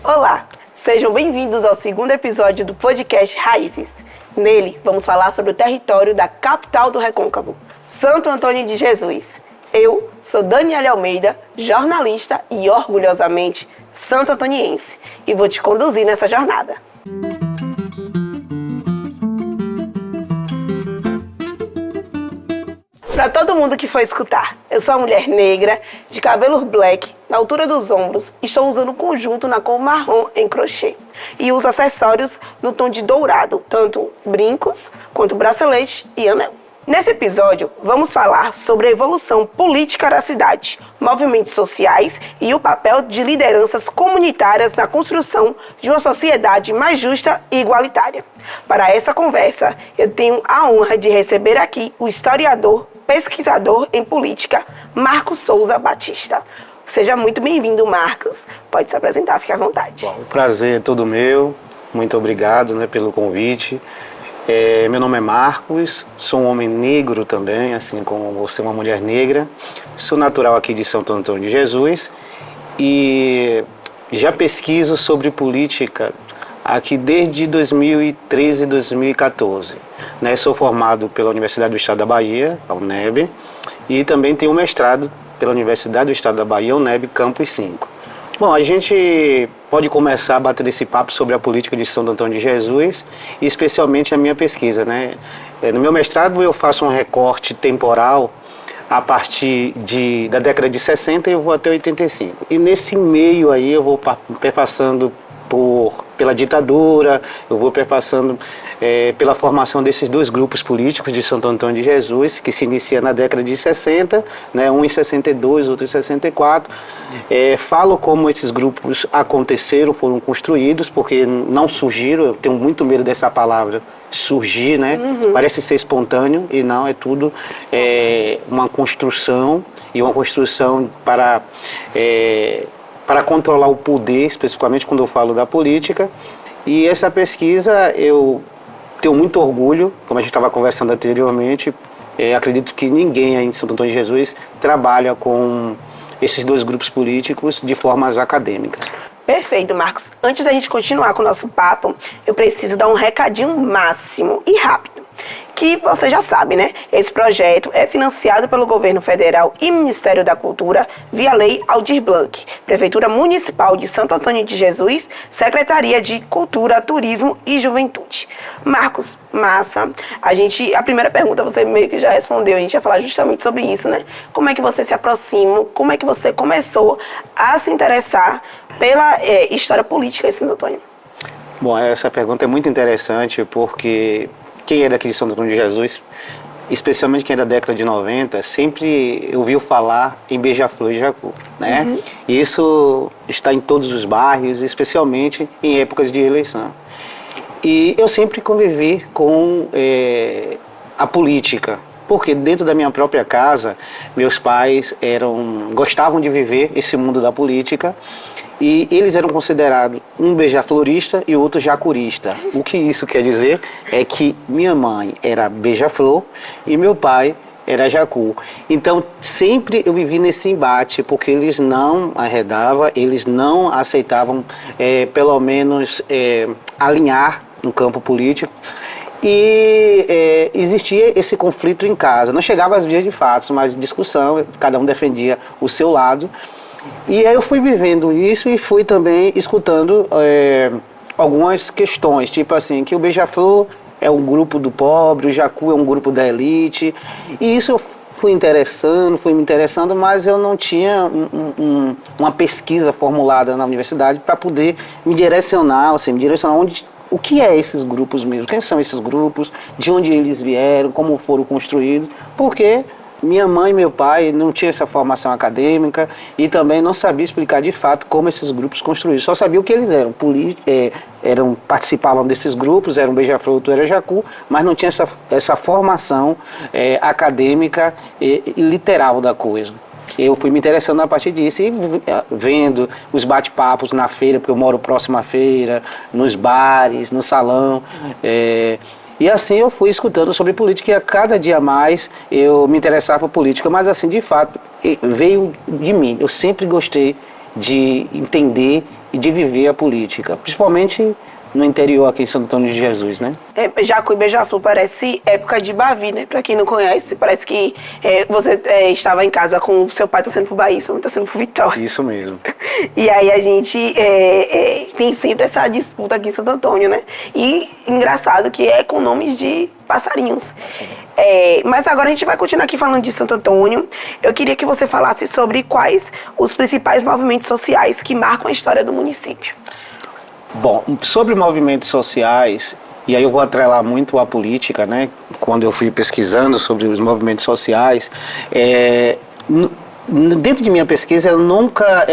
Olá, sejam bem-vindos ao segundo episódio do podcast Raízes. Nele, vamos falar sobre o território da capital do Recôncavo, Santo Antônio de Jesus. Eu sou Daniela Almeida, jornalista e orgulhosamente santo antoniense, e vou te conduzir nessa jornada. Para todo mundo que for escutar, eu sou uma mulher negra, de cabelos black, na altura dos ombros, e estou usando um conjunto na cor marrom em crochê. E uso acessórios no tom de dourado, tanto brincos quanto bracelete e anel. Nesse episódio, vamos falar sobre a evolução política da cidade, movimentos sociais e o papel de lideranças comunitárias na construção de uma sociedade mais justa e igualitária. Para essa conversa, eu tenho a honra de receber aqui o historiador, pesquisador em política, Marcos Souza Batista. Seja muito bem-vindo, Marcos. Pode se apresentar, fique à vontade. Bom, o prazer é todo meu. Muito obrigado, pelo convite. Meu nome é Marcos, sou um homem negro também, assim como você, uma mulher negra. Sou natural aqui de Santo Antônio de Jesus e já pesquiso sobre política aqui desde 2013 e 2014. Sou formado pela Universidade do Estado da Bahia, a UNEB, e também tenho um mestrado pela Universidade do Estado da Bahia, UNEB Campus 5. Bom, a gente pode começar a bater esse papo sobre a política de Santo Antônio de Jesus, e especialmente a minha pesquisa, No meu mestrado eu faço um recorte temporal a partir da década de 60 e eu vou até 85. E nesse meio aí eu vou perpassando pela ditadura, eu vou perpassando pela formação desses dois grupos políticos de Santo Antônio de Jesus, que se inicia na década de 60, um em 62, outro em 64. Falo como esses grupos aconteceram, foram construídos, porque não surgiram, eu tenho muito medo dessa palavra, surgir, Parece ser espontâneo, e não, é tudo uma construção, e uma construção para controlar o poder, especificamente quando eu falo da política. E essa pesquisa eu tenho muito orgulho, como a gente estava conversando anteriormente. Acredito que ninguém aí em Santo Antônio de Jesus trabalha com esses dois grupos políticos de formas acadêmicas. Perfeito, Marcos. Antes da gente continuar com o nosso papo, eu preciso dar um recadinho máximo e rápido. Que você já sabe, Esse projeto é financiado pelo Governo Federal e Ministério da Cultura via Lei Aldir Blanc, Prefeitura Municipal de Santo Antônio de Jesus, Secretaria de Cultura, Turismo e Juventude. Marcos, massa. A primeira pergunta você meio que já respondeu, a gente ia falar justamente sobre isso, Como é que você se aproxima, como é que você começou a se interessar pela história política em Santo Antônio? Bom, essa pergunta é muito interessante porque quem é daqui de Santo Antônio de Jesus, especialmente quem é da década de 90, sempre ouviu falar em Beija-Flor e Jacu, E isso está em todos os bairros, especialmente em épocas de eleição. E eu sempre convivi com a política, porque dentro da minha própria casa, meus pais gostavam de viver esse mundo da política, e eles eram considerados um beija-florista e outro jacurista. O que isso quer dizer é que minha mãe era beija-flor e meu pai era jacu. Então, sempre eu vivi nesse embate, porque eles não arredavam, eles não aceitavam, pelo menos, alinhar no campo político. E existia esse conflito em casa. Não chegava às vias de fato, mas discussão, cada um defendia o seu lado. E aí eu fui vivendo isso e fui também escutando algumas questões, tipo assim, que o beija-flor é um grupo do pobre, o jacu é um grupo da elite. E isso eu fui me interessando, mas eu não tinha uma pesquisa formulada na universidade para poder me direcionar o que é esses grupos mesmo, quem são esses grupos, de onde eles vieram, como foram construídos, porque minha mãe e meu pai não tinham essa formação acadêmica e também não sabia explicar de fato como esses grupos construíram. Só sabia o que eles eram. Participavam desses grupos, eram beija-flor, outro era jacu, mas não tinha essa formação acadêmica e literal da coisa. Eu fui me interessando a partir disso e vendo os bate-papos na feira, porque eu moro próximo à feira, nos bares, no salão. E assim eu fui escutando sobre política e a cada dia mais eu me interessava por política. Mas assim, de fato, veio de mim. Eu sempre gostei de entender e de viver a política, principalmente no interior aqui em Santo Antônio de Jesus, né? Jacu e Beija-Flor parece época de Bavi, né? Pra quem não conhece, parece que você estava em casa com o seu pai torcendo pro Bahia, sua mãe torcendo pro Vitória. Isso mesmo. E aí a gente tem sempre essa disputa aqui em Santo Antônio, né? E engraçado que é com nomes de passarinhos. Mas agora a gente vai continuar aqui falando de Santo Antônio. Eu queria que você falasse sobre quais os principais movimentos sociais que marcam a história do município. Bom, sobre movimentos sociais, e aí eu vou atrelar muito a política, né? Quando eu fui pesquisando sobre os movimentos sociais, dentro de minha pesquisa eu nunca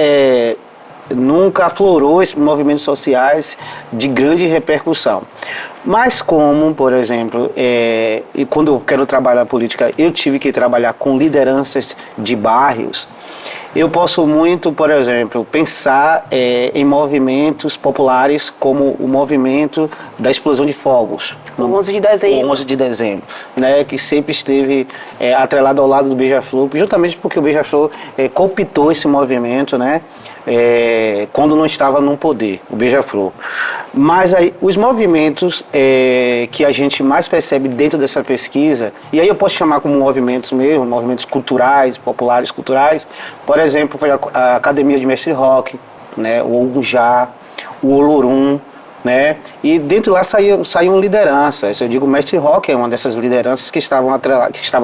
aflorou esses movimentos sociais de grande repercussão. Mas como, por exemplo, e quando eu quero trabalhar política, eu tive que trabalhar com lideranças de bairros, eu posso muito, por exemplo, pensar em movimentos populares como o movimento da explosão de fogos. O 11 de dezembro. O 11 de dezembro, né, que sempre esteve atrelado ao lado do Beija-Flor, justamente porque o Beija-Flor cooptou esse movimento, né, quando não estava no poder, o Beija-Flor. Mas aí, os movimentos que a gente mais percebe dentro dessa pesquisa, e aí eu posso chamar como movimentos mesmo, movimentos culturais, populares culturais, por exemplo, foi a Academia de Mestre Roque, né, o Ogujá, o Olorum, né, e dentro lá saíam lideranças. Eu digo, o Mestre Roque é uma dessas lideranças que estava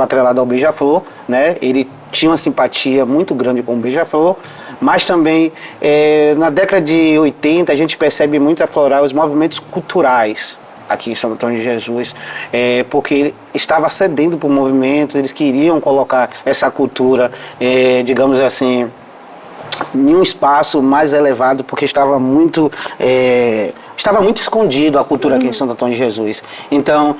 atrelado ao Beija-Flor, né, ele tinha uma simpatia muito grande com o Beija-Flor, mas também na década de 80 a gente percebe muito aflorar os movimentos culturais aqui em Santo Antônio de Jesus, porque ele estava cedendo para o movimento, eles queriam colocar essa cultura, digamos assim, em um espaço mais elevado, porque estava muito escondido a cultura aqui em Santo Antônio de Jesus. Então,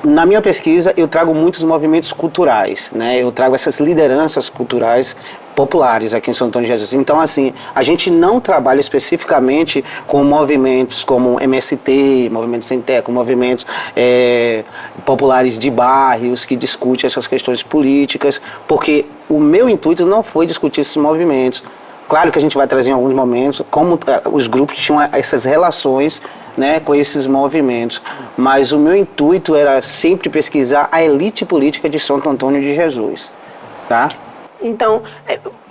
na minha pesquisa, eu trago muitos movimentos culturais, né? Eu trago essas lideranças culturais populares aqui em Santo Antônio de Jesus. Então, assim, a gente não trabalha especificamente com movimentos como MST, Movimento Sem Teto, movimentos populares de bairros que discutem essas questões políticas, porque o meu intuito não foi discutir esses movimentos. Claro que a gente vai trazer em alguns momentos como os grupos tinham essas relações, né, com esses movimentos, mas o meu intuito era sempre pesquisar a elite política de Santo Antônio de Jesus, tá? Então,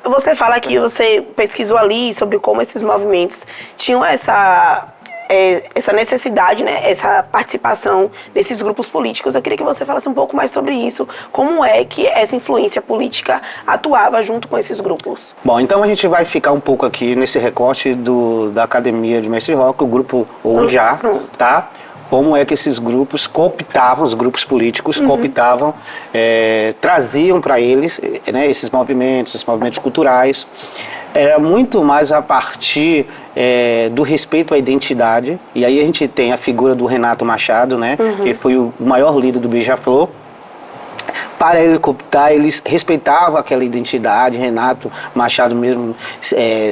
você fala que você pesquisou ali sobre como esses movimentos tinham essa necessidade, né, essa participação desses grupos políticos. Eu queria que você falasse um pouco mais sobre isso, como é que essa influência política atuava junto com esses grupos. Bom, então a gente vai ficar um pouco aqui nesse recorte da Academia de Mestre Roque, o grupo Ogujá, tá? Como é que esses grupos cooptavam, os grupos políticos cooptavam, traziam para eles, né, esses movimentos culturais. Era muito mais a partir do respeito à identidade. E aí a gente tem a figura do Renato Machado, né, que foi o maior líder do Beija-Flor. Para ele cooptar, eles respeitavam aquela identidade. Renato Machado mesmo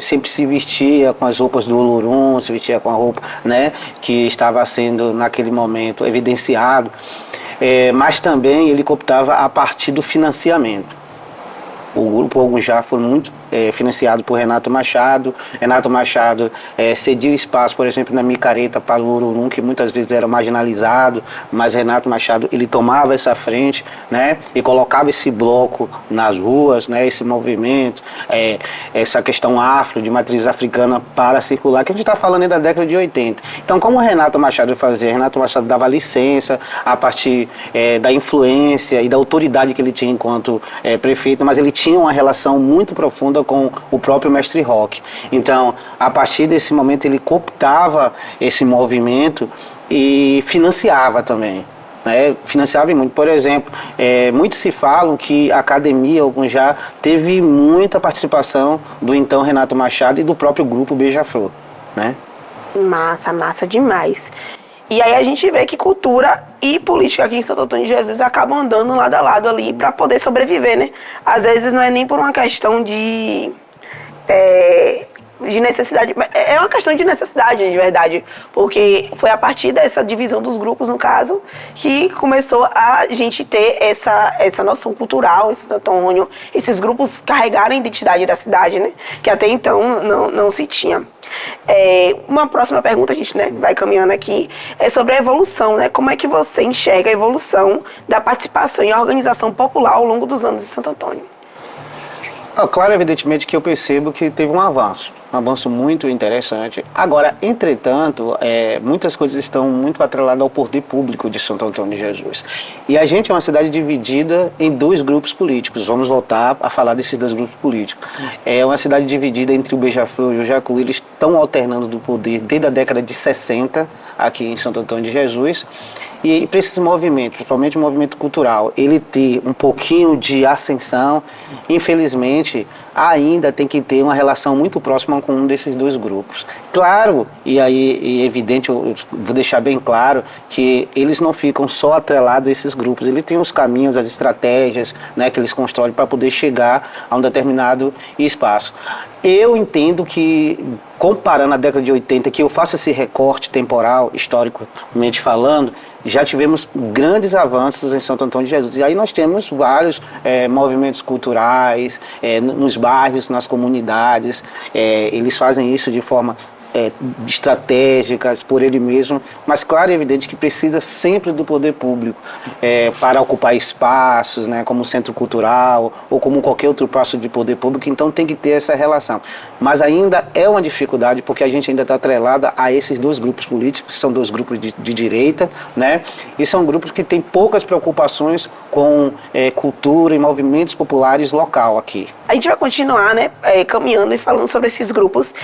sempre se vestia com as roupas do Olorum, se vestia com a roupa, né, que estava sendo naquele momento evidenciado. Mas também ele cooptava a partir do financiamento. O grupo Ogujá foi muito financiado por Renato Machado. Renato Machado cedia espaço, por exemplo, na micareta para o Olorum, que muitas vezes era marginalizado, mas Renato Machado ele tomava essa frente, né, e colocava esse bloco nas ruas, né, esse movimento, essa questão afro, de matriz africana para circular, que a gente está falando aí da década de 80. Então, como o Renato Machado fazia? Renato Machado dava licença a partir da influência e da autoridade que ele tinha enquanto prefeito, mas ele tinha uma relação muito profunda com o próprio Mestre Roque. Então, a partir desse momento, ele cooptava esse movimento e financiava também. Né? Financiava muito. Por exemplo, muitos se falam que a Academia Ogujá teve muita participação do então Renato Machado e do próprio grupo Beija-Flor. Né? Massa demais. E aí a gente vê que cultura e política aqui em Santo Antônio de Jesus acabam andando lado a lado ali para poder sobreviver, né? Às vezes não é nem por uma questão de de necessidade. É uma questão de necessidade, de verdade. Porque foi a partir dessa divisão dos grupos, no caso, que começou a gente ter essa noção cultural em Santo Antônio, esses grupos carregarem a identidade da cidade, né? Que até então não se tinha. Uma próxima pergunta, a gente, né, vai caminhando aqui, é sobre a evolução, né? Como é que você enxerga a evolução da participação em organização popular ao longo dos anos de Santo Antônio? Claro, evidentemente que eu percebo que teve um avanço muito interessante. Agora, entretanto, muitas coisas estão muito atreladas ao poder público de Santo Antônio de Jesus. E a gente é uma cidade dividida em dois grupos políticos. Vamos voltar a falar desses dois grupos políticos. É uma cidade dividida entre o Beija-Flor e o Jacu. Eles estão alternando do poder desde a década de 60 aqui em Santo Antônio de Jesus. E para esses movimentos, principalmente o movimento cultural, ele ter um pouquinho de ascensão, infelizmente, ainda tem que ter uma relação muito próxima com um desses dois grupos. Claro, e aí é evidente, eu vou deixar bem claro, que eles não ficam só atrelados a esses grupos, ele tem os caminhos, as estratégias, né, que eles constroem para poder chegar a um determinado espaço. Eu entendo que, comparando a década de 80, que eu faço esse recorte temporal, historicamente falando, já tivemos grandes avanços em Santo Antônio de Jesus. E aí nós temos vários movimentos culturais, nos bairros, nas comunidades. Eles fazem isso de forma estratégicas por ele mesmo, mas claro e evidente que precisa sempre do poder público para ocupar espaços, né, como centro cultural ou como qualquer outro passo de poder público, então tem que ter essa relação. Mas ainda é uma dificuldade porque a gente ainda está atrelada a esses dois grupos políticos, que são dois grupos de direita, né, e são grupos que têm poucas preocupações com cultura e movimentos populares local aqui. A gente vai continuar, né, caminhando e falando sobre esses grupos,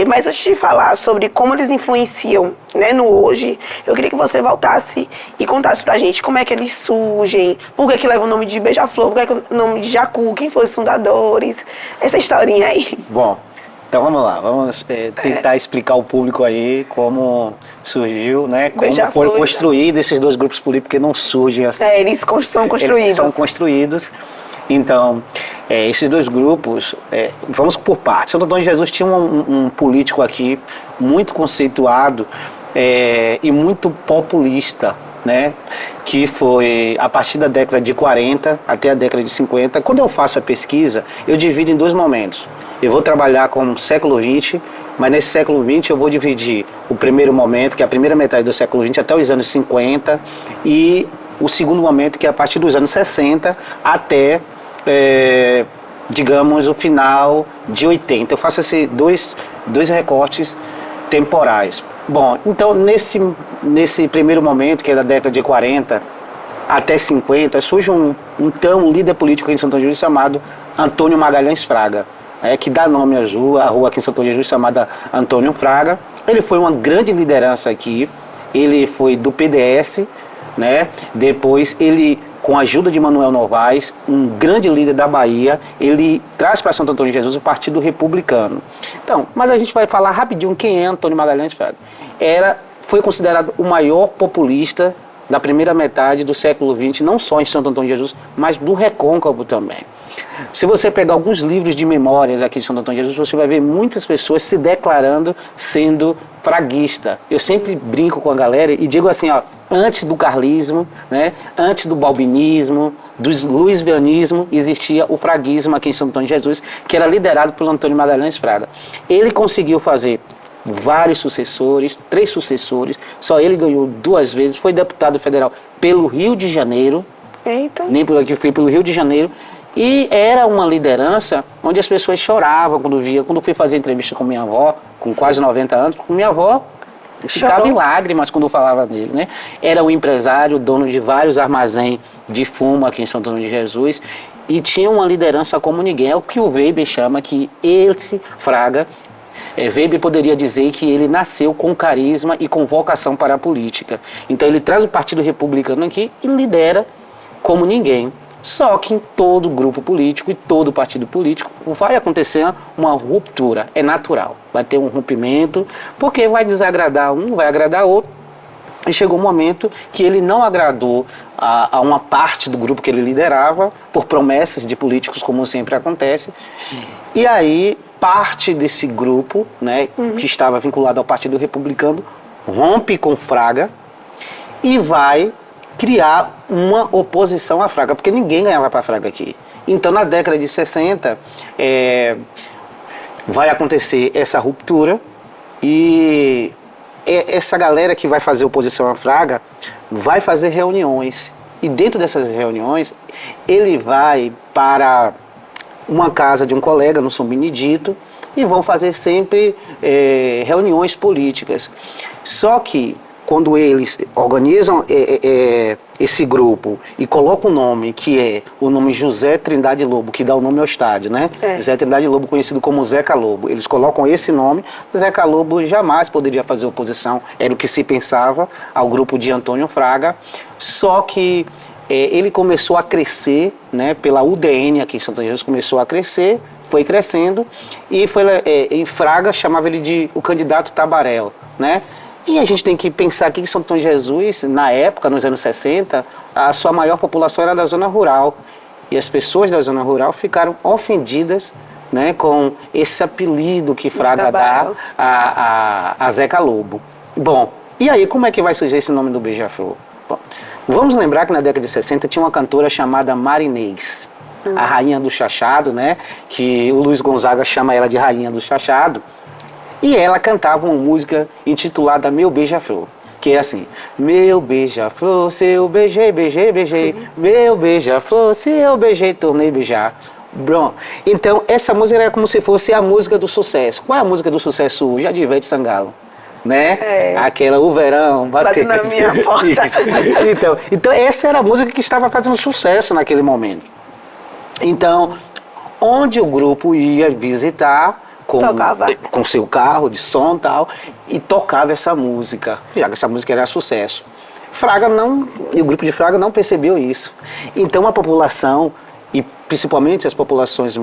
mas antes de falar sobre como eles influenciam, né, no hoje, eu queria que você voltasse e contasse pra gente como é que eles surgem, por que leva o nome de Beija-Flor, por que o nome de Jacu, quem foram os fundadores, essa historinha aí. Bom, então vamos lá, vamos tentar explicar ao público aí como surgiu, né, como foram construídos esses dois grupos políticos, porque não surgem assim. Eles são construídos. Eles são construídos. Então, esses dois grupos, vamos por partes. Santo Antônio de Jesus tinha um político aqui muito conceituado e muito populista, né? Que foi a partir da década de 40 até a década de 50. Quando eu faço a pesquisa, eu divido em dois momentos. Eu vou trabalhar com o século XX, mas nesse século XX eu vou dividir o primeiro momento, que é a primeira metade do século XX, até os anos 50, e o segundo momento, que é a partir dos anos 60 até digamos, o final de 80. Eu faço esses dois recortes temporais. Bom, então nesse primeiro momento, que é da década de 40 até 50, surge um líder político em Santo Antônio de Jesus chamado Antônio Magalhães Fraga, que dá nome à rua aqui em Santo Antônio de Jesus chamada Antônio Fraga. Ele foi uma grande liderança aqui, ele foi do PDS, né? Depois ele, com a ajuda de Manuel Novaes, um grande líder da Bahia, ele traz para Santo Antônio de Jesus o Partido Republicano. Então, mas a gente vai falar rapidinho quem é Antônio Magalhães Fraga. Foi considerado o maior populista da primeira metade do século XX, não só em Santo Antônio de Jesus, mas do Recôncavo também. Se você pegar alguns livros de memórias aqui de Santo Antônio de Jesus, você vai ver muitas pessoas se declarando sendo fraguista. Eu sempre brinco com a galera e digo assim, ó, antes do carlismo, né, antes do balbinismo, do luisianismo, existia o fraguismo aqui em Santo Antônio de Jesus, que era liderado pelo Antônio Magalhães Fraga. Ele conseguiu fazer vários sucessores, 3 sucessores, só ele ganhou 2 vezes, foi deputado federal pelo Rio de Janeiro, nem por aqui, foi pelo Rio de Janeiro, e era uma liderança onde as pessoas choravam quando fui fazer entrevista com minha avó, com quase 90 anos, com minha avó, ficava em lágrimas quando falava dele, né? Era um empresário, dono de vários armazéns de fumo aqui em Santo Antônio de Jesus, e tinha uma liderança como ninguém. É o que o Weber chama que esse Fraga, Weber poderia dizer que ele nasceu com carisma e com vocação para a política. Então ele traz o Partido Republicano aqui e lidera como ninguém. Só que em todo grupo político e todo partido político vai acontecer uma ruptura, é natural. Vai ter um rompimento, porque vai desagradar um, vai agradar outro. E chegou um momento que ele não agradou a uma parte do grupo que ele liderava, por promessas de políticos, como sempre acontece. E aí parte desse grupo, né, que estava vinculado ao Partido Republicano, rompe com Fraga e vai criar uma oposição à Fraga, porque ninguém ganhava para Fraga aqui. Então, na década de 60, vai acontecer essa ruptura e essa galera que vai fazer oposição à Fraga vai fazer reuniões. E dentro dessas reuniões, ele vai para uma casa de um colega no São Benedito e vão fazer sempre reuniões políticas. Só que quando eles organizam esse grupo e colocam o nome, que é o nome José Trindade Lobo, que dá o nome ao estádio, né? José Trindade Lobo, conhecido como Zeca Lobo. Eles colocam esse nome. Zeca Lobo jamais poderia fazer oposição, era o que se pensava, ao grupo de Antônio Fraga. Só que ele começou a crescer, né, pela UDN aqui em Santo Jesus, começou a crescer, foi crescendo, e em Fraga chamava ele de o candidato Tabarel, né? E a gente tem que pensar que São Antônio de Jesus, na época, nos anos 60, a sua maior população era da zona rural. E as pessoas da zona rural ficaram ofendidas, né, com esse apelido que Fraga dá a Zeca Lobo. Bom, e aí como é que vai surgir esse nome do Beija-Flor? Bom, vamos lembrar que na década de 60 tinha uma cantora chamada Marinês, a rainha do chachado, né, que o Luiz Gonzaga chama ela de rainha do chachado. E ela cantava uma música intitulada Meu Beija-Flor, que é assim: meu beija-flor, se eu beijei, beijei, beijei, meu beija-flor, se eu beijei, tornei beijar. Bom, então essa música era como se fosse a música do sucesso. Qual é a música do sucesso hoje? A de Ivete Sangalo, né? Aquela, o verão bate na minha porta. então essa era a música que estava fazendo sucesso naquele momento. Então, onde o grupo ia visitar, com seu carro de som e tal, e tocava essa música, já que essa música era sucesso. E o grupo de Fraga não percebeu isso. Então a população, e principalmente as populações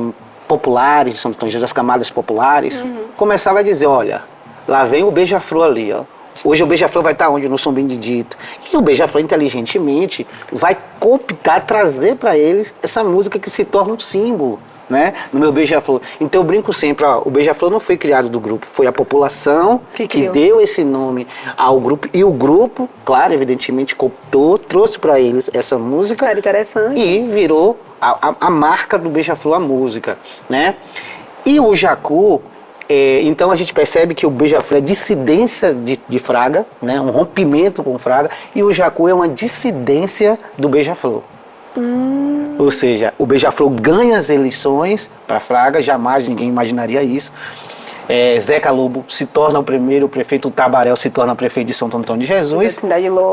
populares de São Antônio de Jesus, das camadas populares, começava a dizer: olha, lá vem o Beija-Flor ali, ó. Hoje o Beija-Flor vai estar onde? No São Benedito. E o Beija-Flor, inteligentemente, vai cooptar, trazer para eles essa música que se torna um símbolo, né, no Meu Beija-Flor. Então eu brinco sempre, ó, o Beija-Flor não foi criado do grupo, foi a população que deu esse nome ao grupo, e o grupo, claro, evidentemente cooptou, trouxe para eles essa música. Era interessante. E virou a marca do Beija-Flor, a música, né? E o Jacu, então a gente percebe que o Beija-Flor é dissidência de Fraga, né, um rompimento com Fraga, e o Jacu é uma dissidência do Beija-Flor. Ou seja, o Beija-Flor ganha as eleições para Fraga, jamais ninguém imaginaria isso. Zeca Lobo se torna o primeiro prefeito, o Tabarel se torna prefeito de Santo Antônio de Jesus.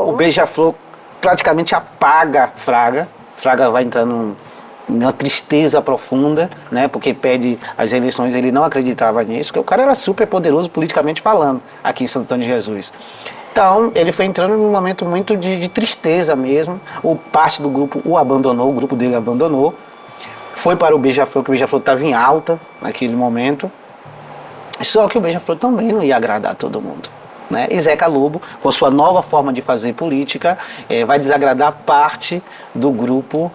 O Beija-Flor praticamente apaga Fraga. Fraga vai entrando numa tristeza profunda, né, porque pede as eleições, ele não acreditava nisso, porque o cara era super poderoso politicamente falando aqui em Santo Antônio de Jesus. Então, ele foi entrando num momento muito de tristeza mesmo. Parte do grupo o abandonou, o grupo dele abandonou. Foi para o Beija-Flor, que o Beija-Flor estava em alta naquele momento. Só que o Beija-Flor também não ia agradar todo mundo, né? E Zeca Lobo, com sua nova forma de fazer política, vai desagradar parte do grupo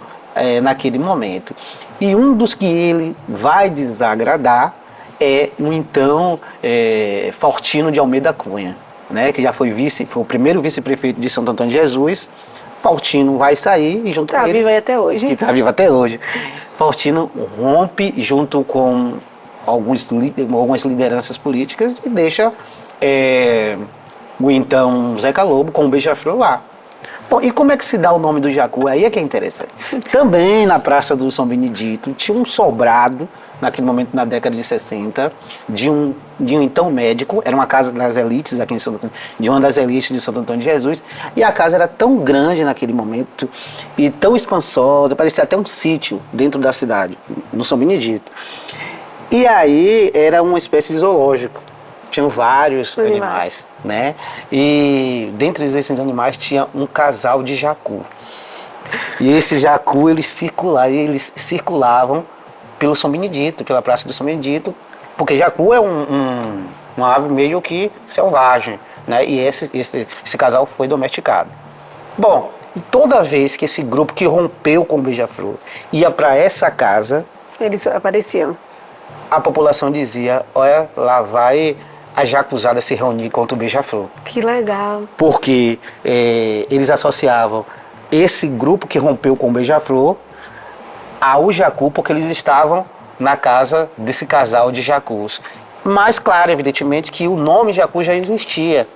naquele momento. E um dos que ele vai desagradar é o então Faustino de Almeida Cunha, né, que já foi o primeiro vice-prefeito de Santo Antônio de Jesus. Faustino vai sair e junto com ele... Está vivo até hoje. Que está vivo até hoje. Faustino rompe junto com algumas lideranças políticas e deixa o então Zeca Lobo com o Beija-Flor lá. Bom, e como é que se dá o nome do Jacu? Aí é que é interessante. Também na Praça do São Benedito tinha um sobrado, naquele momento, na década de 60, de um então médico. Era uma casa das elites aqui em Santo Antônio, de uma das elites de Santo Antônio de Jesus, e a casa era tão grande naquele momento e tão expansosa, parecia até um sítio dentro da cidade, no São Benedito. E aí era uma espécie de zoológico, tinham vários animais, né? E dentre esses animais tinha um casal de jacu. E esse jacu, eles circulavam pelo São Benedito, pela Praça do São Benedito, porque jacu é uma ave meio que selvagem, né? E esse casal foi domesticado. Bom, toda vez que esse grupo que rompeu com o Beija-Flor ia para essa casa, eles apareciam. a população dizia, olha, lá vai a Jacuzada se reunir contra o Beija-Flor. Que legal. Porque eles associavam esse grupo que rompeu com o Beija-Flor ao Jacu, porque eles estavam na casa desse casal de Jacus. Mas, claro, evidentemente, que o nome Jacu já existia,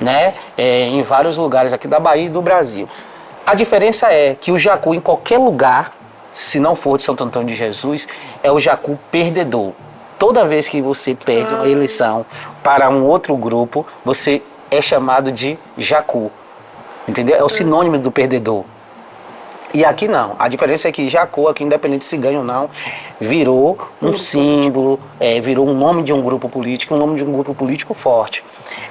né? Em vários lugares aqui da Bahia e do Brasil. A diferença é que o Jacu, em qualquer lugar, se não for de Santo Antônio de Jesus, é o Jacu perdedor. Toda vez que você perde uma eleição para um outro grupo, você é chamado de Jacu. Entendeu? É o sinônimo do perdedor. E aqui não. A diferença é que Jacu, aqui, independente se ganha ou não, virou um símbolo, virou um nome de um grupo político, um nome de um grupo político forte.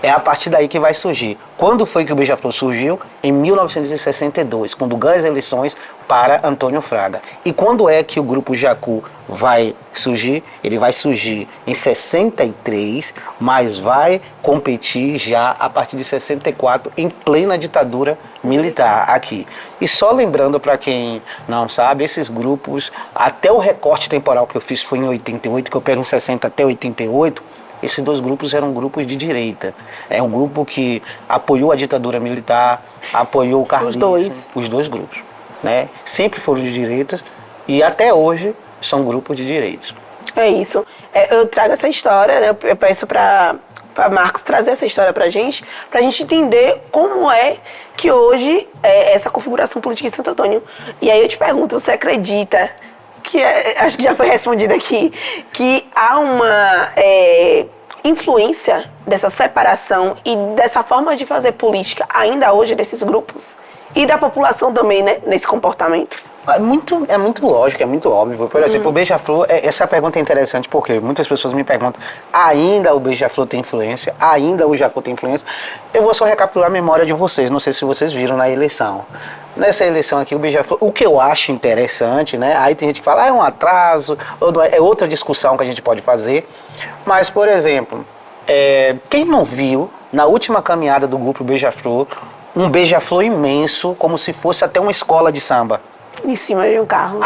É a partir daí que vai surgir. Quando foi que o Beija-Flor surgiu? Em 1962, quando ganha as eleições para Antônio Fraga. E quando é que o grupo Jacu vai surgir? Ele vai surgir em 63, mas vai competir já a partir de 64, em plena ditadura militar aqui. E só lembrando para quem não sabe, esses grupos, até o recorte temporal que eu fiz foi em 88, que eu pego em 60 até 88, esses dois grupos eram grupos de direita. É um grupo que apoiou a ditadura militar, apoiou o carlismo. Os dois grupos, né? Sempre foram de direitas e até hoje são grupos de direitos. É isso. Eu trago essa história, né? Eu peço para Marcos trazer essa história para a gente entender como é que hoje é essa configuração política em Santo Antônio. E aí eu te pergunto, você acredita que, acho que já foi respondido aqui, que há uma influência dessa separação e dessa forma de fazer política ainda hoje desses grupos? E da população também, né, nesse comportamento? É muito lógico, é muito óbvio. Por exemplo, o Beija-Flor, essa pergunta é interessante porque muitas pessoas me perguntam, ainda o Beija-Flor tem influência? Ainda o Jacu tem influência? Eu vou só recapitular a memória de vocês, não sei se vocês viram na eleição. Nessa eleição aqui, o Beija-Flor, o que eu acho interessante, né? Aí tem gente que fala, é um atraso, ou é outra discussão que a gente pode fazer. Mas, por exemplo, quem não viu, na última caminhada do grupo Beija-Flor, um Beija-Flor imenso, como se fosse até uma escola de samba. Em cima de um carro.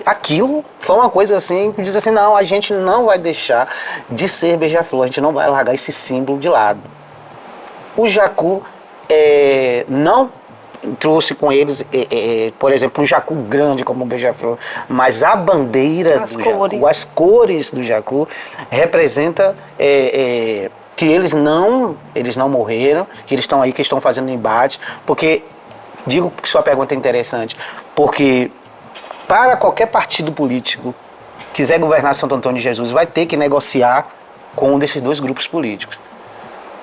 Aquilo foi uma coisa assim, que diz assim, não, a gente não vai deixar de ser Beija-Flor, a gente não vai largar esse símbolo de lado. O Jacu não trouxe com eles, por exemplo, um Jacu grande como o Beija-Flor, mas a bandeira do Jacu, as cores do Jacu, representa que eles não morreram, que eles estão aí, que estão fazendo embate, porque, digo que sua pergunta é interessante, porque para qualquer partido político que quiser governar Santo Antônio de Jesus, vai ter que negociar com um desses dois grupos políticos.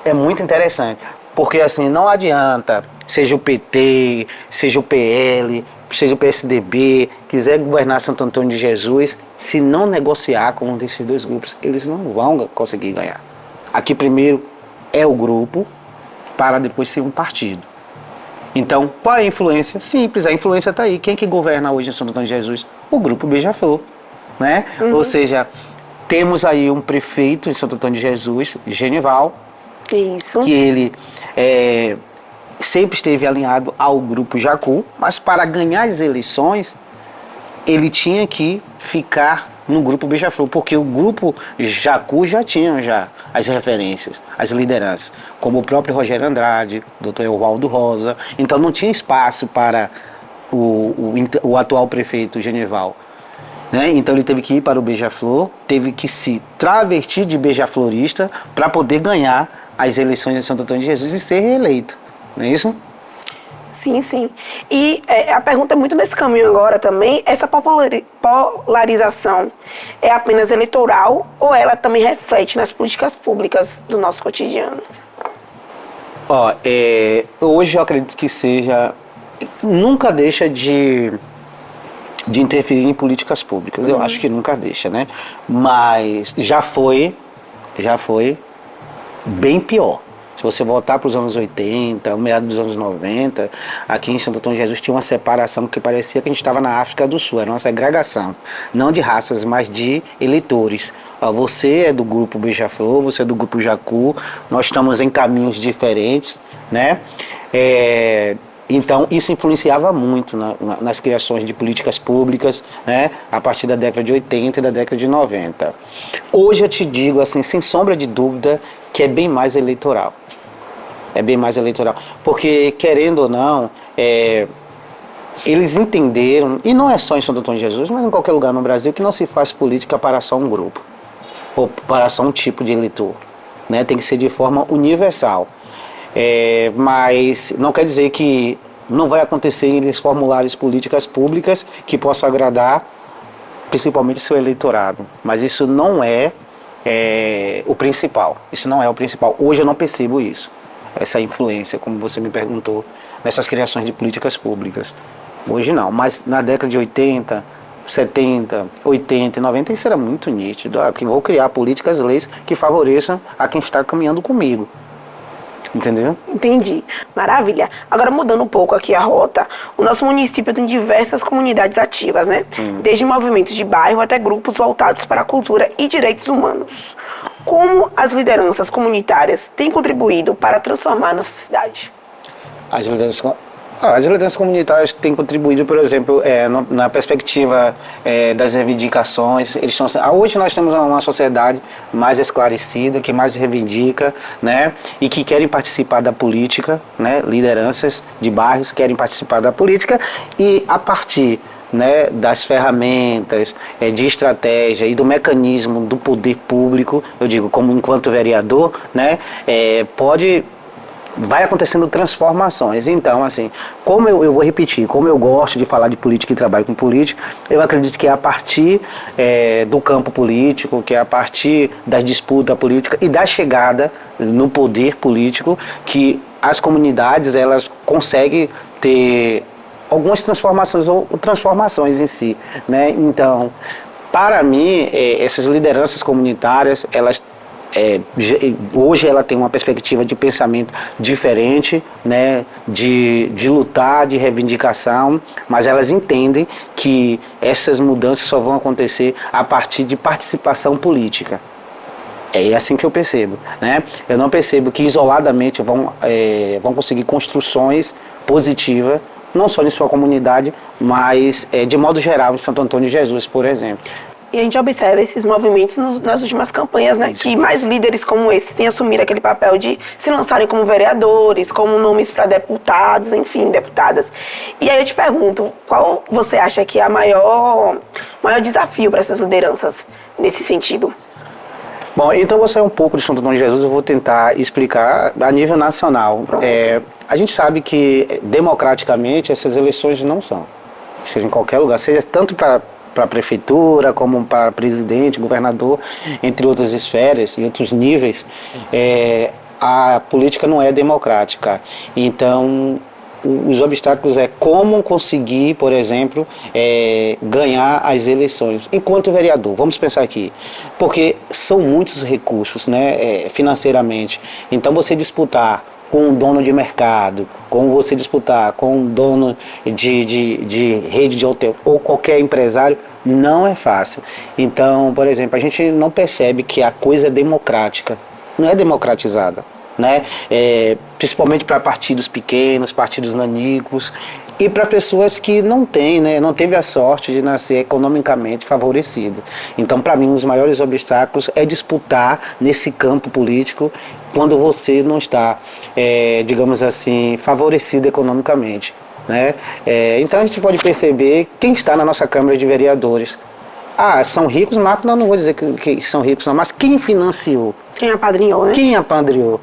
É muito interessante, porque assim, não adianta, seja o PT, seja o PL, seja o PSDB, quiser governar Santo Antônio de Jesus, se não negociar com um desses dois grupos, eles não vão conseguir ganhar. Aqui primeiro é o grupo, para depois ser um partido. Então, qual é a influência? Simples, a influência está aí. Quem que governa hoje em Santo Antônio de Jesus? O grupo Beija-Flor, né? Ou seja, temos aí um prefeito em Santo Antônio de Jesus, Genival, isso, que ele sempre esteve alinhado ao grupo Jacu, mas para ganhar as eleições, ele tinha que ficar no grupo Beija-Flor, porque o grupo Jacu já tinha as referências, as lideranças, como o próprio Rogério Andrade, Dr. Evaldo Rosa, então não tinha espaço para o atual prefeito Genival, né? Então ele teve que ir para o Beija-Flor, teve que se travestir de beija-florista para poder ganhar as eleições de Santo Antônio de Jesus e ser reeleito, não é isso? Sim, sim. E a pergunta é muito nesse caminho agora também, essa polarização é apenas eleitoral ou ela também reflete nas políticas públicas do nosso cotidiano? Hoje eu acredito que nunca deixa de interferir em políticas públicas, eu acho que nunca deixa, né? Mas já foi bem pior. Se você voltar para os anos 80, meados dos anos 90, aqui em Santo Antônio de Jesus tinha uma separação que parecia que a gente estava na África do Sul, era uma segregação, não de raças, mas de eleitores. Você é do grupo Beija-Flor, você é do grupo Jacu, nós estamos em caminhos diferentes, né? Então, isso influenciava muito nas criações de políticas públicas, né, a partir da década de 80 e da década de 90. Hoje eu te digo, assim, sem sombra de dúvida, que é bem mais eleitoral. É bem mais eleitoral. Porque, querendo ou não, eles entenderam, e não é só em Santo Antônio de Jesus, mas em qualquer lugar no Brasil, que não se faz política para só um grupo, ou para só um tipo de eleitor, né? Tem que ser de forma universal. Mas não quer dizer que não vai acontecer eles formularem políticas públicas que possam agradar principalmente seu eleitorado. Mas isso não é o principal. Isso não é o principal. Hoje eu não percebo isso, essa influência, como você me perguntou, nessas criações de políticas públicas. Hoje não, mas na década de 80, 70, 80 e 90 isso era muito nítido. Que vou criar políticas, leis que favoreçam a quem está caminhando comigo. Entendeu? Entendi. Maravilha. Agora, mudando um pouco aqui a rota, o nosso município tem diversas comunidades ativas, né? Desde movimentos de bairro até grupos voltados para a cultura e direitos humanos. Como as lideranças comunitárias têm contribuído para transformar nossa cidade? As lideranças comunitárias têm contribuído, por exemplo, na perspectiva das reivindicações. Hoje nós temos uma sociedade mais esclarecida, que mais reivindica, né, e que querem participar da política, né, lideranças de bairros querem participar da política e a partir, né, das ferramentas de estratégia e do mecanismo do poder público, eu digo, como enquanto vereador, né, vai acontecendo transformações. Então, assim, como eu vou repetir, como eu gosto de falar de política e trabalho com política, eu acredito que é a partir do campo político, que é a partir das disputas políticas e da chegada no poder político, que as comunidades, elas conseguem ter algumas transformações ou transformações em si, né? Então, para mim, essas lideranças comunitárias, elas hoje ela tem uma perspectiva de pensamento diferente, né, de lutar, de reivindicação, mas elas entendem que essas mudanças só vão acontecer a partir de participação política. É assim que eu percebo, né? Eu não percebo que isoladamente vão conseguir construções positivas, não só em sua comunidade, mas de modo geral em Santo Antônio de Jesus, por exemplo. E a gente observa esses movimentos nas últimas campanhas, né? Que mais líderes como esse têm assumido aquele papel de se lançarem como vereadores, como nomes para deputados, enfim, deputadas. E aí eu te pergunto, qual você acha que é o maior desafio para essas lideranças nesse sentido? Bom, então vou sair um pouco de Santo Antônio de Jesus, eu vou tentar explicar a nível nacional. A gente sabe que democraticamente essas eleições não são, seja em qualquer lugar, seja tanto para a prefeitura, como para presidente, governador, entre outras esferas e outros níveis, a política não é democrática. Então, os obstáculos como conseguir, por exemplo, ganhar as eleições enquanto vereador. Vamos pensar aqui, porque são muitos recursos, né, financeiramente. Então, você disputar com um dono de mercado, como você disputar com um dono de rede de hotel ou qualquer empresário, não é fácil. Então, por exemplo, a gente não percebe que a coisa é democrática, não é democratizada, né? Principalmente para partidos pequenos, partidos nanicos e para pessoas que não têm, né, não teve a sorte de nascer economicamente favorecida. Então, para mim, um dos maiores obstáculos é disputar nesse campo político quando você não está, digamos assim, favorecido economicamente, né? Então a gente pode perceber quem está na nossa Câmara de Vereadores. São ricos, mas não vou dizer que são ricos, não, mas quem financiou? Quem apadrinhou, né? Quem apadrinhou?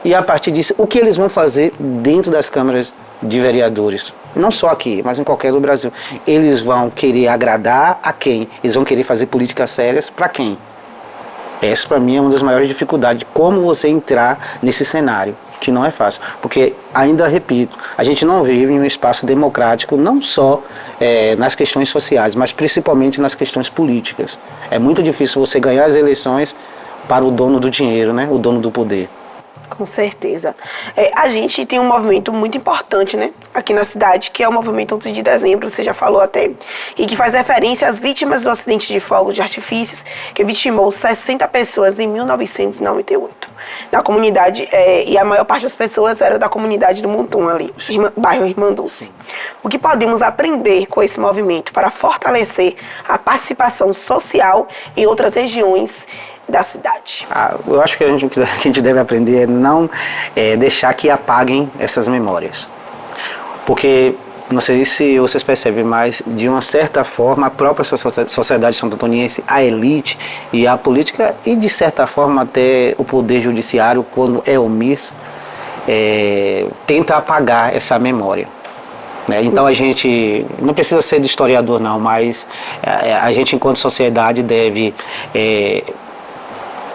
E a partir disso, o que eles vão fazer dentro das câmaras de vereadores? Não só aqui, mas em qualquer do Brasil. Eles vão querer agradar a quem? Eles vão querer fazer políticas sérias para quem? Essa, para mim, é uma das maiores dificuldades. Como você entrar nesse cenário, que não é fácil. Porque, ainda repito, a gente não vive em um espaço democrático, não só nas questões sociais, mas principalmente nas questões políticas. É muito difícil você ganhar as eleições para o dono do dinheiro, né? O dono do poder. Com certeza. A gente tem um movimento muito importante, né, aqui na cidade, que é o movimento 11 de dezembro, você já falou até, e que faz referência às vítimas do acidente de fogos de artifícios que vitimou 60 pessoas em 1998. Na comunidade, e a maior parte das pessoas era da comunidade do Montum ali, bairro Irmã Dulce. O que podemos aprender com esse movimento para fortalecer a participação social em outras regiões da cidade? Eu acho que o que a gente deve aprender é não deixar que apaguem essas memórias. Porque, não sei se vocês percebem, mas de uma certa forma a própria sociedade santo-antoniense, a elite e a política, e de certa forma até o poder judiciário, quando é omisso, tenta apagar essa memória. Então a gente não precisa ser de historiador não, mas a gente enquanto sociedade deve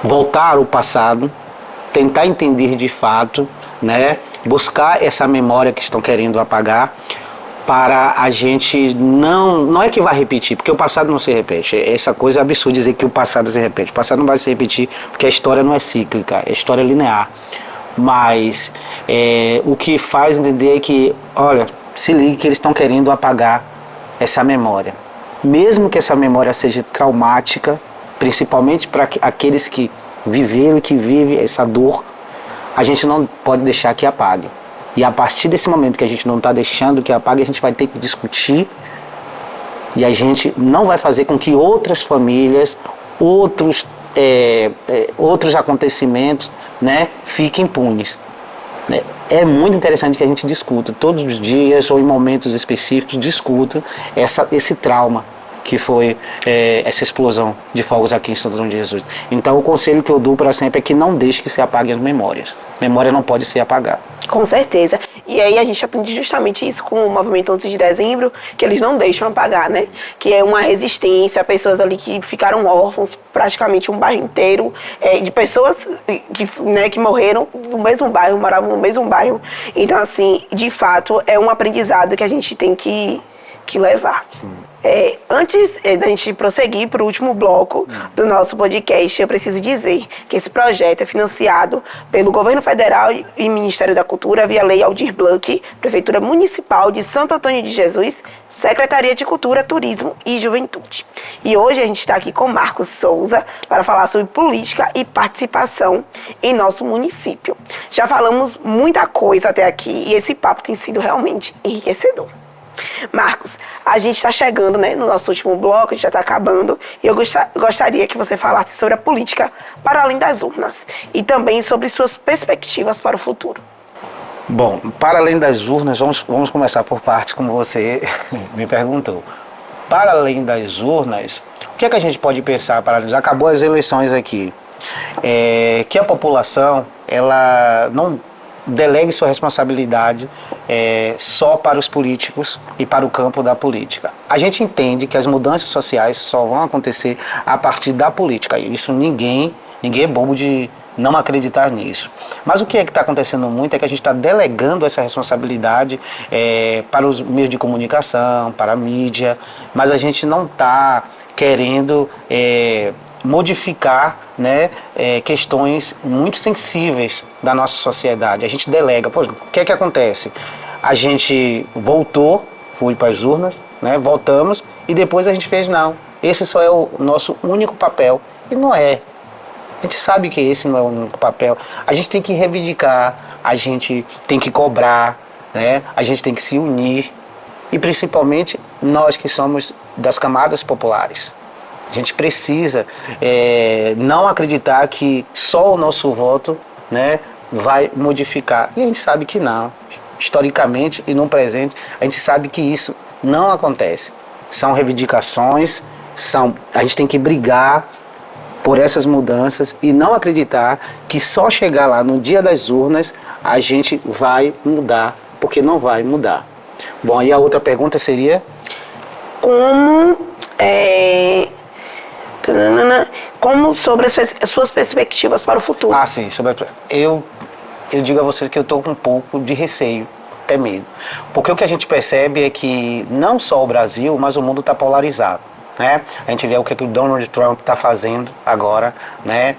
voltar ao passado, tentar entender de fato, buscar essa memória que estão querendo apagar, para a gente não é que vai repetir, porque o passado não se repete. Essa coisa é absurda dizer que o passado se repete. O passado não vai se repetir porque a história não é cíclica, a história é linear. Mas o que faz entender é que, olha, se ligue que eles estão querendo apagar essa memória. Mesmo que essa memória seja traumática, principalmente para aqueles que viveram e que vivem essa dor, a gente não pode deixar que apague. E a partir desse momento que a gente não está deixando que apague, a gente vai ter que discutir e a gente não vai fazer com que outras famílias, outros acontecimentos, fiquem impunes. É muito interessante que a gente discuta todos os dias ou em momentos específicos, discuta esse trauma que foi essa explosão de fogos aqui em Santo Antônio de Jesus. Então o conselho que eu dou para sempre é que não deixe que se apaguem as memórias. Memória não pode ser apagada. Com certeza. E aí a gente aprende justamente isso com o movimento 11 de dezembro, que eles não deixam apagar, Que é uma resistência a pessoas ali que ficaram órfãos, praticamente um bairro inteiro, de pessoas que morreram no mesmo bairro, moravam no mesmo bairro. Então, assim, de fato, é um aprendizado que a gente tem que levar. Sim. Antes da gente prosseguir para o último bloco do nosso podcast, eu preciso dizer que esse projeto é financiado pelo Governo Federal e Ministério da Cultura via Lei Aldir Blanc, Prefeitura Municipal de Santo Antônio de Jesus, Secretaria de Cultura, Turismo e Juventude. E hoje a gente está aqui com Marcos Souza para falar sobre política e participação em nosso município. Já falamos muita coisa até aqui e esse papo tem sido realmente enriquecedor. Marcos, a gente está chegando no nosso último bloco, a gente já está acabando, e eu gostaria que você falasse sobre a política para além das urnas e também sobre suas perspectivas para o futuro. Bom, para além das urnas, vamos começar por partes, como você me perguntou. Para além das urnas, o que é que a gente pode pensar para já acabou as eleições aqui? Que a população ela não delegue sua responsabilidade só para os políticos e para o campo da política. A gente entende que as mudanças sociais só vão acontecer a partir da política. Isso ninguém é bobo de não acreditar nisso. Mas o que é que está acontecendo muito é que a gente está delegando essa responsabilidade para os meios de comunicação, para a mídia, mas a gente não está querendo modificar questões muito sensíveis da nossa sociedade. A gente delega. O que é que acontece? A gente foi para as urnas, voltamos, e depois a gente fez não. Esse só é o nosso único papel. E não é. A gente sabe que esse não é o único papel. A gente tem que reivindicar, a gente tem que cobrar, a gente tem que se unir. E principalmente nós que somos das camadas populares. A gente precisa não acreditar que só o nosso voto vai modificar. E a gente sabe que não. Historicamente e no presente, a gente sabe que isso não acontece. São reivindicações, a gente tem que brigar por essas mudanças e não acreditar que só chegar lá no dia das urnas a gente vai mudar, porque não vai mudar. Bom, aí a outra pergunta seria? Como sobre as suas perspectivas para o futuro? Sim. Eu digo a você que eu estou com um pouco de receio, até medo. Porque o que a gente percebe é que não só o Brasil, mas o mundo está polarizado. né? A gente vê o que o Donald Trump está fazendo agora, né?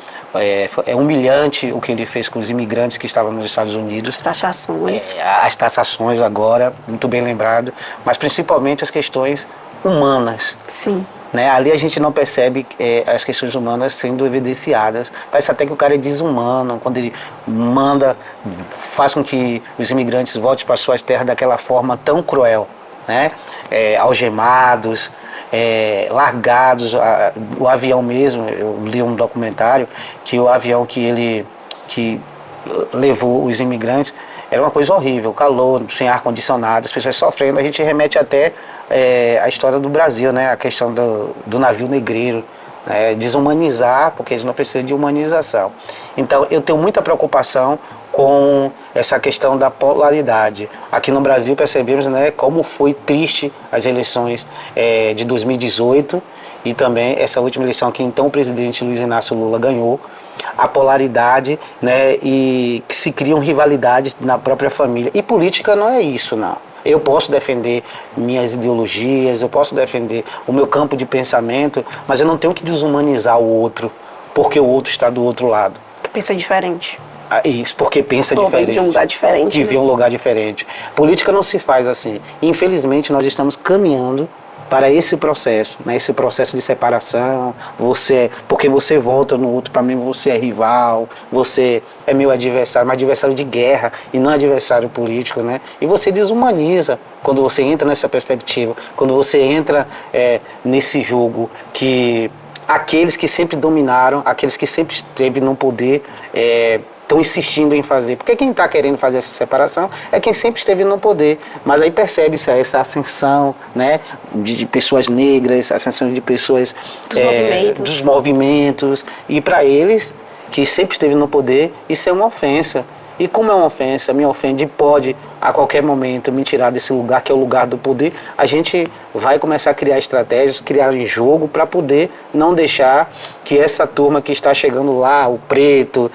É humilhante o que ele fez com os imigrantes que estavam nos Estados Unidos. Taxações. As taxações agora, muito bem lembrado, mas principalmente as questões humanas. Sim. Né? Ali a gente não percebe as questões humanas sendo evidenciadas. Parece até que o cara é desumano quando ele faz com que os imigrantes voltem para suas terras daquela forma tão cruel, né? Algemados, largados. O avião mesmo, eu li um documentário que o avião que levou os imigrantes era uma coisa horrível, calor, sem ar-condicionado, as pessoas sofrendo. A gente remete até a história do Brasil, né? A questão do navio negreiro, né? Desumanizar, porque eles não precisam de humanização. Então, eu tenho muita preocupação com essa questão da polaridade. Aqui no Brasil percebemos, né, como foi triste as eleições de 2018 e também essa última eleição que então o presidente Luiz Inácio Lula ganhou. A polaridade, né, e que se criam rivalidades na própria família. E política não é isso, não. Eu posso defender minhas ideologias, eu posso defender o meu campo de pensamento, mas eu não tenho que desumanizar o outro, porque o outro está do outro lado. Pensa diferente. Isso, porque pensa diferente. De um lugar diferente. De ver um lugar diferente. Política não se faz assim. Infelizmente, nós estamos caminhando para esse processo, né? Esse processo de separação, porque você volta no outro, para mim você é rival, você é meu adversário, mas adversário de guerra e não adversário político, né? E você desumaniza quando você entra nessa perspectiva, quando você entra nesse jogo que aqueles que sempre dominaram, aqueles que sempre esteve no poder, estão insistindo em fazer, porque quem está querendo fazer essa separação é quem sempre esteve no poder, mas aí percebe-se essa ascensão, né, de pessoas negras, ascensão de pessoas dos movimentos, e para eles, que sempre esteve no poder, isso é uma ofensa. E como é uma ofensa, me ofende, pode a qualquer momento me tirar desse lugar que é o lugar do poder, a gente vai começar a criar estratégias, criar um jogo para poder não deixar que essa turma que está chegando lá, o preto,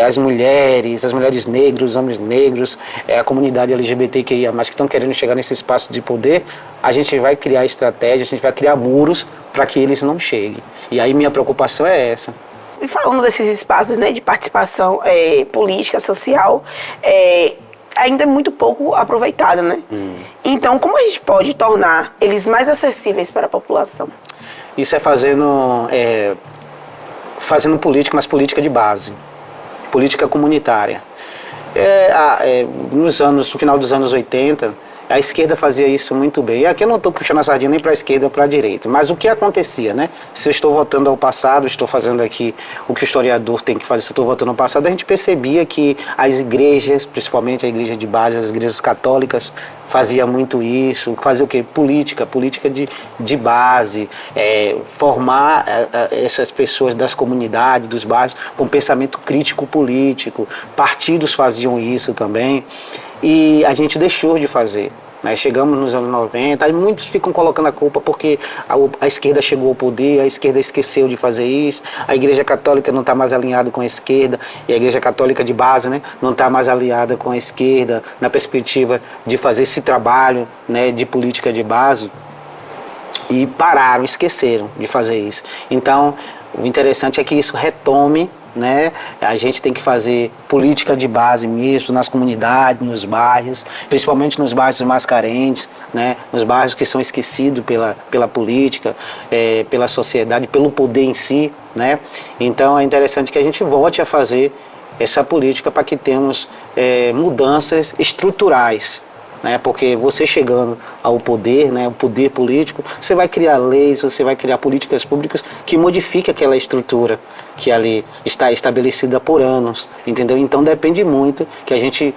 as mulheres negras, os homens negros, a comunidade LGBTQIA+, que estão querendo chegar nesse espaço de poder, a gente vai criar estratégias, a gente vai criar muros para que eles não cheguem. E aí minha preocupação é essa. E falando desses espaços, né, de participação política, social, ainda é muito pouco aproveitado, né? Então, como a gente pode tornar eles mais acessíveis para a população? Isso é fazendo política, mas política de base, política comunitária. No final dos anos 80, a esquerda fazia isso muito bem. E aqui eu não estou puxando a sardinha nem para a esquerda ou para a direita. Mas o que acontecia, né? Se eu estou voltando ao passado, estou fazendo aqui o que o historiador tem que fazer, se eu estou voltando ao passado, a gente percebia que as igrejas, principalmente a igreja de base, as igrejas católicas, fazia muito isso. Fazia o quê? Política de base, formar essas pessoas das comunidades, dos bairros, com pensamento crítico político. Partidos faziam isso também. E a gente deixou de fazer. Né? Chegamos nos anos 90, aí muitos ficam colocando a culpa porque a esquerda chegou ao poder, a esquerda esqueceu de fazer isso, a igreja católica não está mais alinhada com a esquerda, e a igreja católica de base, né, não está mais alinhada com a esquerda, na perspectiva de fazer esse trabalho, né, de política de base, e pararam, esqueceram de fazer isso. Então, o interessante é que isso retome, né? A gente tem que fazer política de base mesmo nas comunidades, nos bairros, principalmente nos bairros mais carentes, né? Nos bairros que são esquecidos pela política, pela sociedade, pelo poder em si, né? Então é interessante que a gente volte a fazer essa política para que tenhamos mudanças estruturais. Né, porque você chegando ao poder, né, o poder político, você vai criar leis, você vai criar políticas públicas que modifiquem aquela estrutura que ali está estabelecida por anos, entendeu? Então depende muito que a gente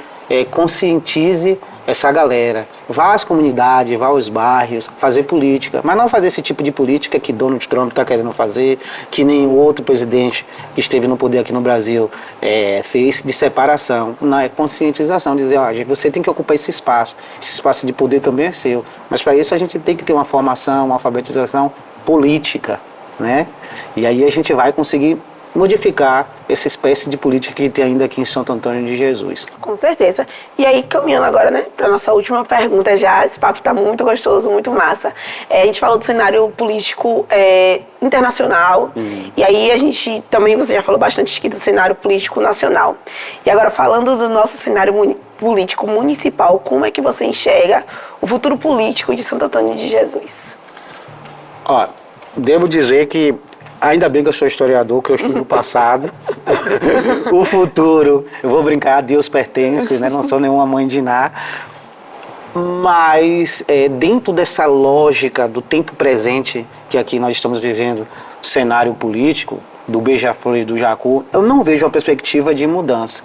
conscientize essa galera, vá às comunidades, vá aos bairros, fazer política, mas não fazer esse tipo de política que Donald Trump está querendo fazer, que nem o outro presidente que esteve no poder aqui no Brasil fez, de separação. Não, é conscientização, dizer, você tem que ocupar esse espaço de poder também é seu, mas para isso a gente tem que ter uma formação, uma alfabetização política, né? E aí a gente vai conseguir modificar essa espécie de política que tem ainda aqui em Santo Antônio de Jesus. Com certeza. E aí, caminhando agora, né, para nossa última pergunta já, esse papo está muito gostoso, muito massa. A gente falou do cenário político internacional, e aí a gente também, você já falou bastante aqui do cenário político nacional. E agora, falando do nosso cenário político municipal, como é que você enxerga o futuro político de Santo Antônio de Jesus? Ó, devo dizer que ainda bem que eu sou historiador, que eu estudo o passado. O futuro, eu vou brincar, Deus pertence, né? Não sou nenhuma mãe de Ná. Mas dentro dessa lógica do tempo presente, que aqui nós estamos vivendo, o cenário político, do Beija-Flor e do Jacu, eu não vejo uma perspectiva de mudança.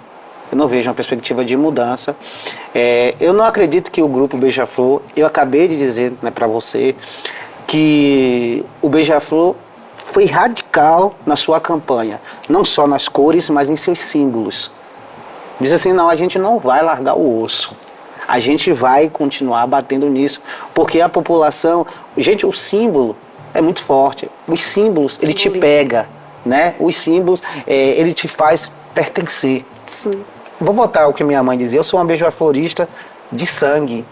Eu não vejo uma perspectiva de mudança. Eu não acredito que o grupo Beija-Flor, eu acabei de dizer, né, para você, que o Beija-Flor foi radical na sua campanha, não só nas cores, mas em seus símbolos. Diz assim, não, a gente não vai largar o osso, a gente vai continuar batendo nisso, porque a população, gente, o símbolo é muito forte, os símbolos, ele te pega, né? Os símbolos, ele te faz pertencer. Sim. Vou voltar ao que minha mãe dizia, eu sou uma beija-florista de sangue.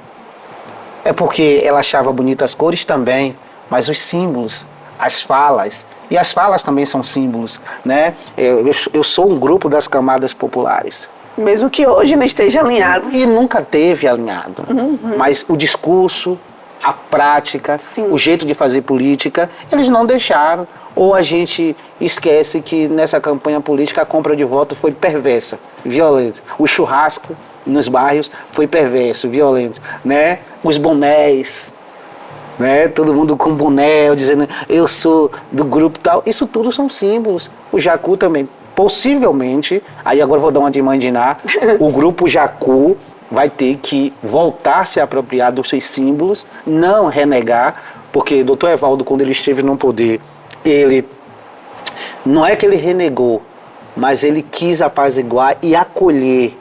É porque ela achava bonitas as cores também, mas os símbolos, as falas, e as falas também são símbolos, né? Eu sou um grupo das camadas populares. Mesmo que hoje não esteja alinhado. E nunca teve alinhado. Mas o discurso, a prática, Sim. o jeito de fazer política, eles não deixaram. Ou a gente esquece que nessa campanha política a compra de voto foi perversa, violenta. O churrasco nos bairros foi perverso, violento, né? Os bonés, né? Todo mundo com boné, dizendo eu sou do grupo tal. Isso tudo são símbolos. O Jacu também, possivelmente, aí agora vou dar uma de mandinar, o grupo Jacu vai ter que voltar a se apropriar dos seus símbolos, não renegar, porque o doutor Evaldo, quando ele esteve no poder, ele, não é que ele renegou, mas ele quis apaziguar e acolher,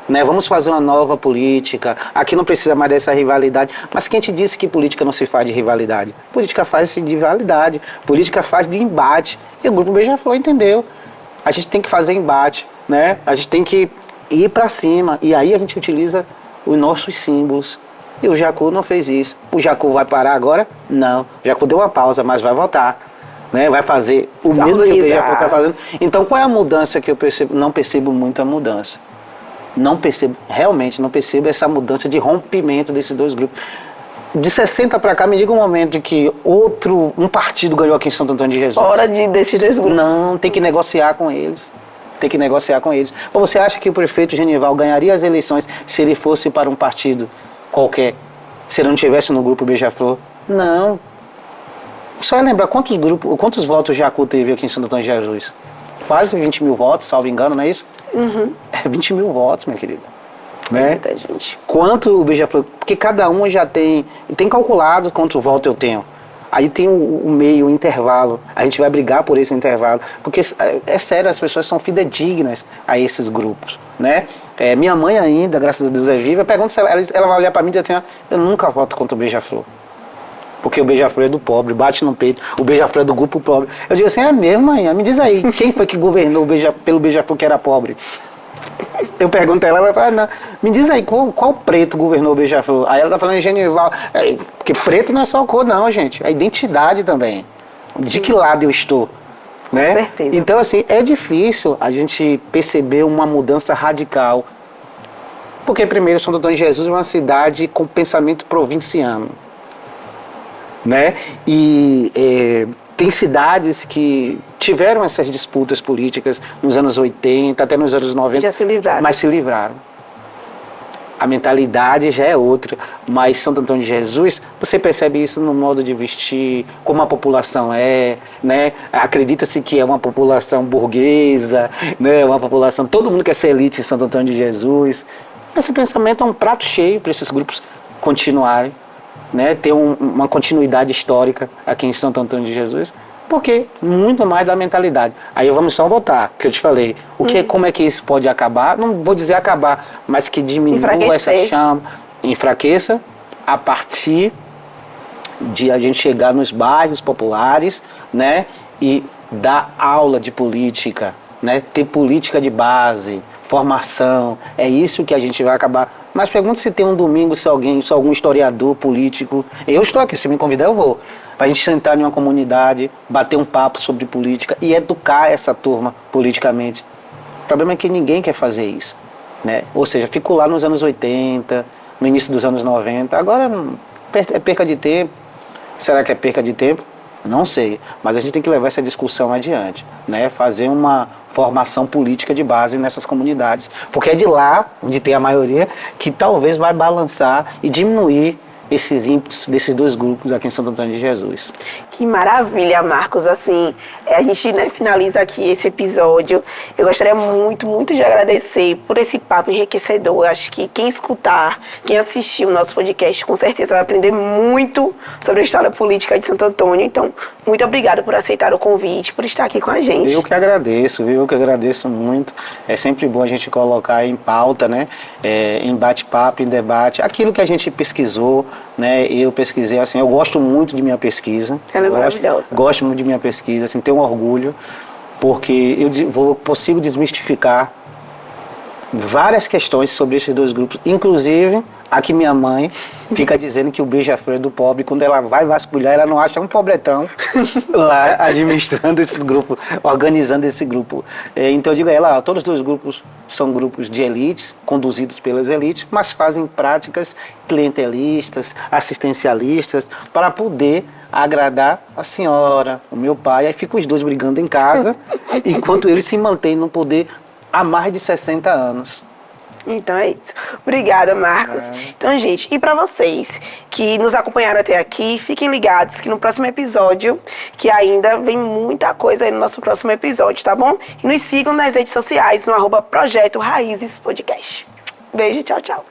né? Vamos fazer uma nova política, aqui não precisa mais dessa rivalidade, mas quem te disse que política não se faz de rivalidade? Política faz-se de rivalidade, política faz de embate, e o Grupo Beija-Flor entendeu, a gente tem que fazer embate, né? A gente tem que ir para cima, e aí a gente utiliza os nossos símbolos, e o Jacu não fez isso. O Jacu vai parar agora? Não, o Jacu deu uma pausa, mas vai voltar, né? Vai fazer o mesmo que o Beija-Flor está fazendo. Então qual é a mudança que eu percebo? Não percebo muita mudança. Não percebo, realmente não percebo essa mudança de rompimento desses dois grupos. De 60 para cá, me diga um momento em que um partido ganhou aqui em Santo Antônio de Jesus. Fora desses dois grupos. Não, tem que negociar com eles. Tem que negociar com eles. Ou você acha que o prefeito Genival ganharia as eleições se ele fosse para um partido qualquer, se ele não estivesse no grupo Beija-Flor? Não. Só é lembrar quantos votos Jacu teve aqui em Santo Antônio de Jesus? Quase 20 mil votos, salvo engano, não é isso? É 20 mil votos, minha querida. Né? Muita gente. Quanto o Beija-Flor... Porque cada um já tem calculado quanto voto eu tenho. Aí tem o meio, o intervalo. A gente vai brigar por esse intervalo. Porque, é sério, as pessoas são fidedignas a esses grupos, né? Minha mãe ainda, graças a Deus, é viva. Pergunta se ela vai olhar para mim e dizer assim, eu nunca voto contra o Beija-Flor. Porque o Beija-Flor é do pobre, bate no peito. O Beija-Flor é do grupo pobre. Eu digo assim, é mesmo, mãe? Me diz aí, quem foi que governou pelo Beija-Flor que era pobre? Eu pergunto a ela, ela fala, não, me diz aí, qual preto governou o Beija-Flor? Aí ela tá falando em Genival. Porque preto não é só cor, não, gente. É identidade também. De que lado eu estou? Né? Com certeza. Então, assim, é difícil a gente perceber uma mudança radical. Porque, primeiro, Santo Antônio de Jesus é uma cidade com pensamento provinciano. Né? E tem cidades que tiveram essas disputas políticas nos anos 80, até nos anos 90. Já se livraram. Mas se livraram. A mentalidade já é outra. Mas Santo Antônio de Jesus, você percebe isso no modo de vestir, como a população é, né? Acredita-se que é uma população burguesa, né? Uma população, todo mundo quer ser elite em Santo Antônio de Jesus. Esse pensamento é um prato cheio para esses grupos continuarem, né? Ter uma continuidade histórica aqui em Santo Antônio de Jesus, porque muito mais da mentalidade. Aí vamos só voltar, que eu te falei, como é que isso pode acabar? Não vou dizer acabar, mas que diminua essa chama, enfraqueça a partir de a gente chegar nos bairros populares, né? E dar aula de política né? Ter política de base, formação, é isso que a gente vai acabar. Mas pergunta se tem um domingo, se algum historiador político. Eu estou aqui, se me convidar eu vou. Para a gente sentar em uma comunidade, bater um papo sobre política e educar essa turma politicamente. O problema é que ninguém quer fazer isso, né? Ou seja, ficou lá nos anos 80, no início dos anos 90, agora é perca de tempo. Será que é perca de tempo? Não sei, mas a gente tem que levar essa discussão adiante, né? Fazer uma formação política de base nessas comunidades, porque é de lá, onde tem a maioria, que talvez vai balançar e diminuir esses ímpetos desses dois grupos aqui em Santo Antônio de Jesus. Que maravilha, Marcos. Assim, a gente, né, finaliza aqui esse episódio. Eu gostaria muito, muito de agradecer por esse papo enriquecedor. Eu acho que quem escutar, quem assistir o nosso podcast, com certeza vai aprender muito sobre a história política de Santo Antônio. Então, muito obrigada por aceitar o convite, por estar aqui com a gente. Eu que agradeço, viu? Eu que agradeço muito. É sempre bom a gente colocar em pauta, né? Em bate-papo, em debate, aquilo que a gente pesquisou, né? Eu pesquisei, assim, eu gosto muito de minha pesquisa. Ela é maravilhosa. Gosto muito de minha pesquisa, assim, tenho um orgulho, porque eu consigo desmistificar várias questões sobre esses dois grupos, inclusive a que minha mãe fica dizendo que o beija-flor é do pobre, quando ela vai vasculhar, ela não acha um pobretão lá administrando esses grupos, organizando esse grupo. Então eu digo a ela, todos os dois grupos são grupos de elites, conduzidos pelas elites, mas fazem práticas clientelistas, assistencialistas, para poder agradar a senhora, o meu pai. Aí ficam os dois brigando em casa, enquanto eles se mantêm no poder há mais de 60 anos. Então é isso. Obrigada, Marcos. Então, gente, e para vocês que nos acompanharam até aqui, fiquem ligados que no próximo episódio, que ainda vem muita coisa aí no nosso próximo episódio, tá bom? E nos sigam nas redes sociais, no @Projeto Raízes Podcast. Beijo, tchau, tchau.